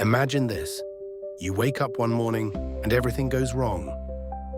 Imagine this. You wake up one morning and everything goes wrong.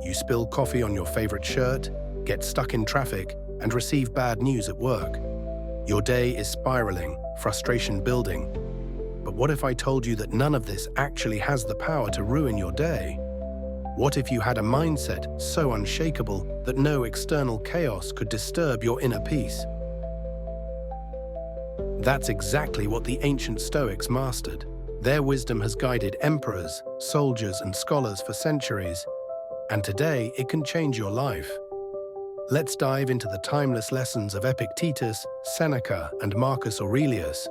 You spill coffee on your favorite shirt, get stuck in traffic, and receive bad news at work. Your day is spiraling, frustration building. But what if I told you that none of this actually has the power to ruin your day? What if you had a mindset so unshakable that no external chaos could disturb your inner peace? That's exactly what the ancient Stoics mastered. Their wisdom has guided emperors, soldiers, and scholars for centuries, and today it can change your life. Let's dive into the timeless lessons of Epictetus, Seneca, and Marcus Aurelius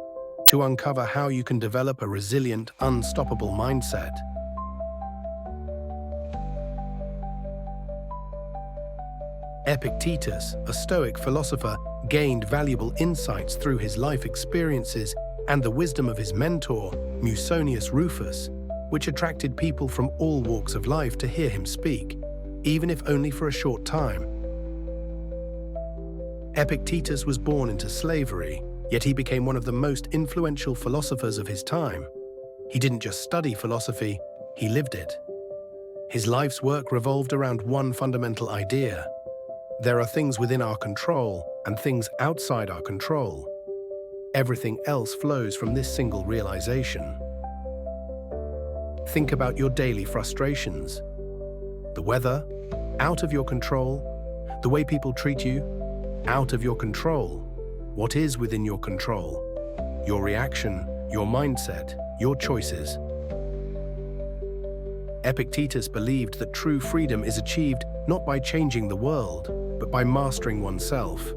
to uncover how you can develop a resilient, unstoppable mindset. Epictetus, a Stoic philosopher, gained valuable insights through his life experiences and the wisdom of his mentor, Musonius Rufus, which attracted people from all walks of life to hear him speak, even if only for a short time. Epictetus was born into slavery, yet he became one of the most influential philosophers of his time. He didn't just study philosophy, he lived it. His life's work revolved around one fundamental idea: there are things within our control and things outside our control. Everything else flows from this single realization. Think about your daily frustrations. The weather, out of your control. The way people treat you, out of your control. What is within your control? Your reaction, your mindset, your choices. Epictetus believed that true freedom is achieved not by changing the world, but by mastering oneself.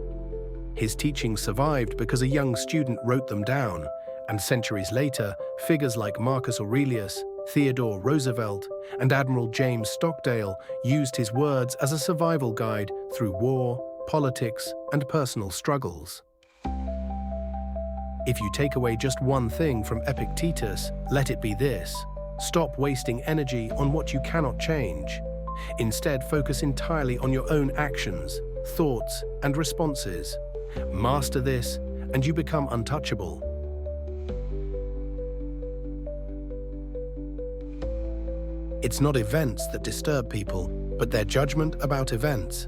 His teachings survived because a young student wrote them down, and centuries later, figures like Marcus Aurelius, Theodore Roosevelt, and Admiral James Stockdale used his words as a survival guide through war, politics, and personal struggles. If you take away just one thing from Epictetus, let it be this: stop wasting energy on what you cannot change. Instead, focus entirely on your own actions, thoughts, and responses. Master this, and you become untouchable. It's not events that disturb people, but their judgment about events.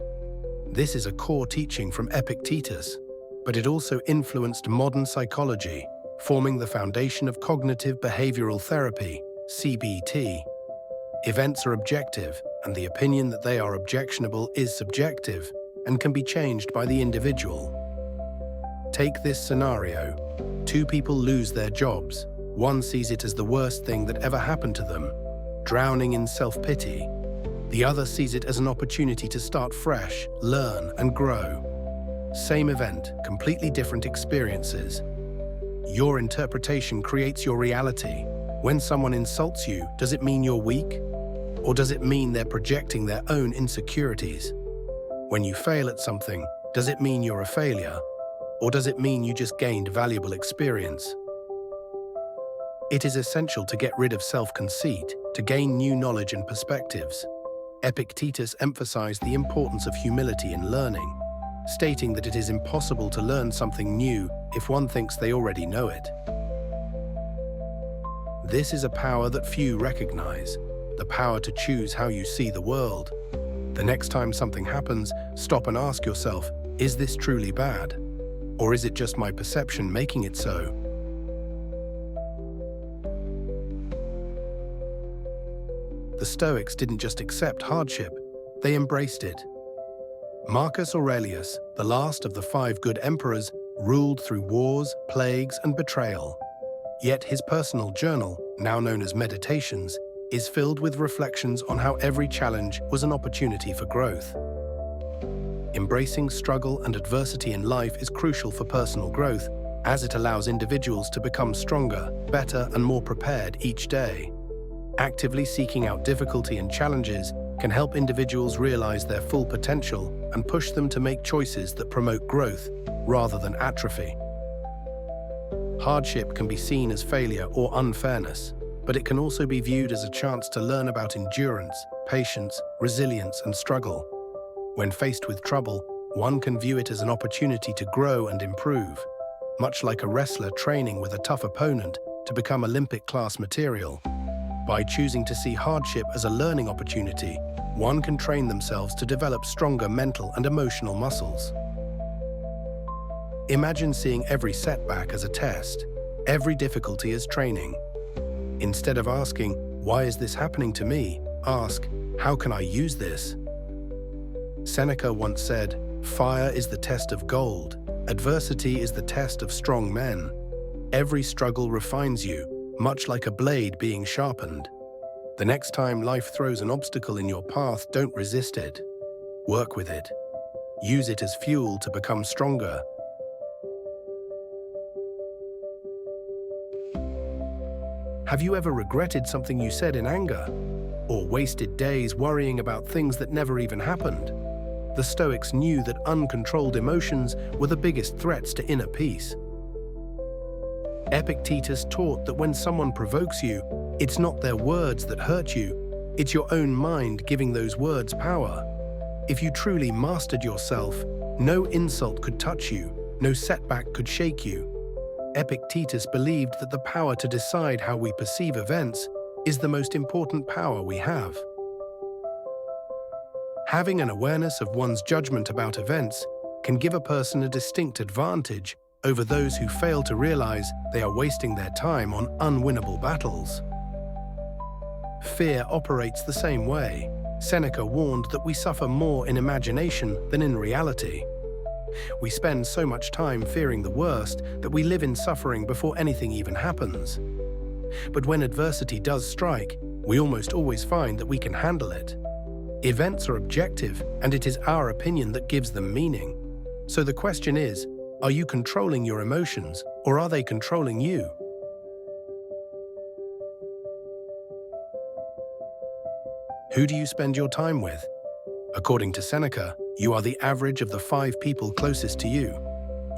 This is a core teaching from Epictetus, but it also influenced modern psychology, forming the foundation of cognitive behavioral therapy, CBT. Events are objective, and the opinion that they are objectionable is subjective and can be changed by the individual. Take this scenario. Two people lose their jobs. One sees it as the worst thing that ever happened to them, drowning in self-pity. The other sees it as an opportunity to start fresh, learn, and grow. Same event, completely different experiences. Your interpretation creates your reality. When someone insults you, does it mean you're weak? Or does it mean they're projecting their own insecurities? When you fail at something, does it mean you're a failure? Or does it mean you just gained valuable experience? It is essential to get rid of self-conceit, to gain new knowledge and perspectives. Epictetus emphasized the importance of humility in learning, stating that it is impossible to learn something new if one thinks they already know it. This is a power that few recognize, the power to choose how you see the world. The next time something happens, stop and ask yourself, is this truly bad? Or is it just my perception making it so? The Stoics didn't just accept hardship, they embraced it. Marcus Aurelius, the last of the 5 good emperors, ruled through wars, plagues, and betrayal. Yet his personal journal, now known as Meditations, is filled with reflections on how every challenge was an opportunity for growth. Embracing struggle and adversity in life is crucial for personal growth, as it allows individuals to become stronger, better, and more prepared each day. Actively seeking out difficulty and challenges can help individuals realize their full potential and push them to make choices that promote growth rather than atrophy. Hardship can be seen as failure or unfairness, but it can also be viewed as a chance to learn about endurance, patience, resilience, and struggle. When faced with trouble, one can view it as an opportunity to grow and improve. Much like a wrestler training with a tough opponent, to become Olympic-class material. By choosing to see hardship as a learning opportunity, one can train themselves to develop stronger mental and emotional muscles. Imagine seeing every setback as a test, every difficulty as training. Instead of asking, "Why is this happening to me?" ask, "How can I use this?" Seneca once said, "Fire is the test of gold. Adversity is the test of strong men. Every struggle refines you, much like a blade being sharpened." The next time life throws an obstacle in your path, don't resist it. Work with it. Use it as fuel to become stronger. Have you ever regretted something you said in anger? Or wasted days worrying about things that never even happened? The Stoics knew that uncontrolled emotions were the biggest threats to inner peace. Epictetus taught that when someone provokes you, it's not their words that hurt you, it's your own mind giving those words power. If you truly mastered yourself, no insult could touch you, no setback could shake you. Epictetus believed that the power to decide how we perceive events is the most important power we have. Having an awareness of one's judgment about events can give a person a distinct advantage over those who fail to realize they are wasting their time on unwinnable battles. Fear operates the same way. Seneca warned that we suffer more in imagination than in reality. We spend so much time fearing the worst that we live in suffering before anything even happens. But when adversity does strike, we almost always find that we can handle it. Events are objective, and it is our opinion that gives them meaning. So the question is, are you controlling your emotions, or are they controlling you? Who do you spend your time with? According to Seneca, you are the average of the 5 people closest to you.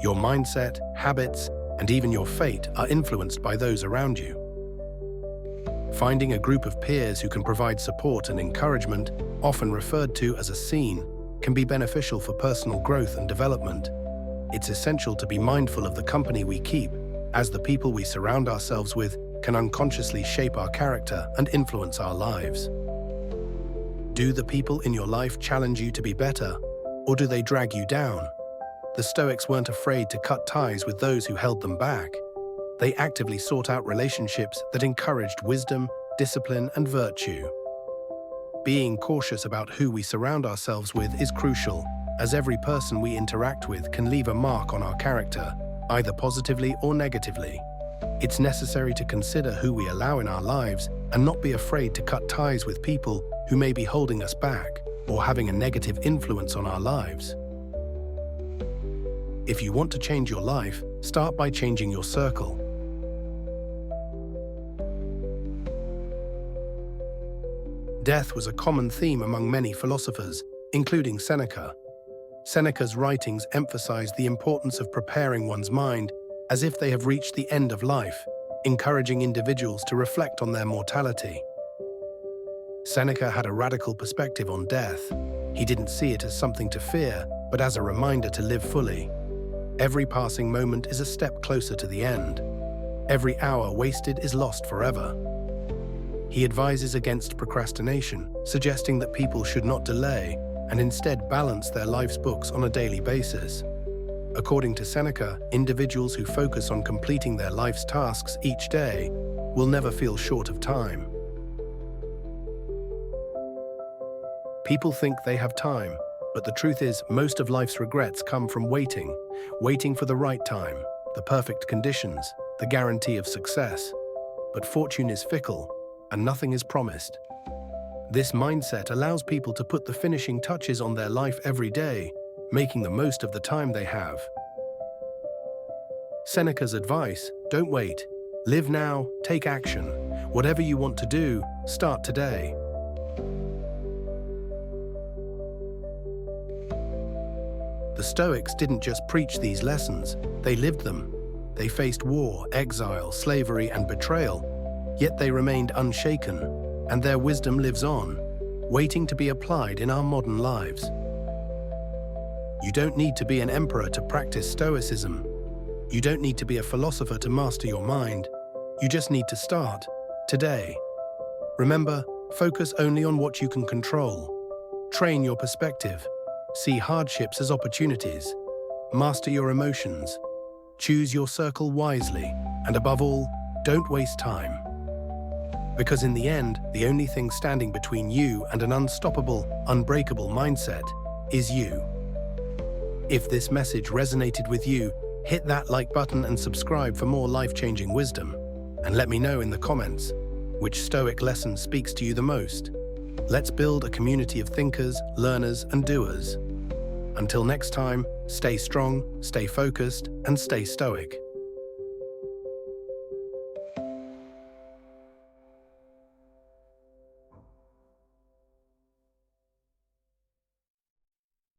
Your mindset, habits, and even your fate are influenced by those around you. Finding a group of peers who can provide support and encouragement, often referred to as a scene, can be beneficial for personal growth and development. It's essential to be mindful of the company we keep, as the people we surround ourselves with can unconsciously shape our character and influence our lives. Do the people in your life challenge you to be better, or do they drag you down? The Stoics weren't afraid to cut ties with those who held them back. They actively sought out relationships that encouraged wisdom, discipline, and virtue. Being cautious about who we surround ourselves with is crucial, as every person we interact with can leave a mark on our character, either positively or negatively. It's necessary to consider who we allow in our lives and not be afraid to cut ties with people who may be holding us back or having a negative influence on our lives. If you want to change your life, start by changing your circle. Death was a common theme among many philosophers, including Seneca. Seneca's writings emphasize the importance of preparing one's mind as if they have reached the end of life, encouraging individuals to reflect on their mortality. Seneca had a radical perspective on death. He didn't see it as something to fear, but as a reminder to live fully. Every passing moment is a step closer to the end. Every hour wasted is lost forever. He advises against procrastination, suggesting that people should not delay and instead balance their life's books on a daily basis. According to Seneca, individuals who focus on completing their life's tasks each day will never feel short of time. People think they have time, but the truth is most of life's regrets come from waiting for the right time, the perfect conditions, the guarantee of success. But fortune is fickle, and nothing is promised. This mindset allows people to put the finishing touches on their life every day, making the most of the time they have. Seneca's advice: don't wait. Live now, take action. Whatever you want to do, start today. The Stoics didn't just preach these lessons, they lived them. They faced war, exile, slavery, and betrayal, yet they remained unshaken, and their wisdom lives on, waiting to be applied in our modern lives. You don't need to be an emperor to practice Stoicism. You don't need to be a philosopher to master your mind. You just need to start today. Remember, focus only on what you can control. Train your perspective. See hardships as opportunities. Master your emotions. Choose your circle wisely. And above all, don't waste time. Because in the end, the only thing standing between you and an unstoppable, unbreakable mindset is you. If this message resonated with you, hit that like button and subscribe for more life-changing wisdom. And let me know in the comments which Stoic lesson speaks to you the most. Let's build a community of thinkers, learners, and doers. Until next time, stay strong, stay focused, and stay Stoic.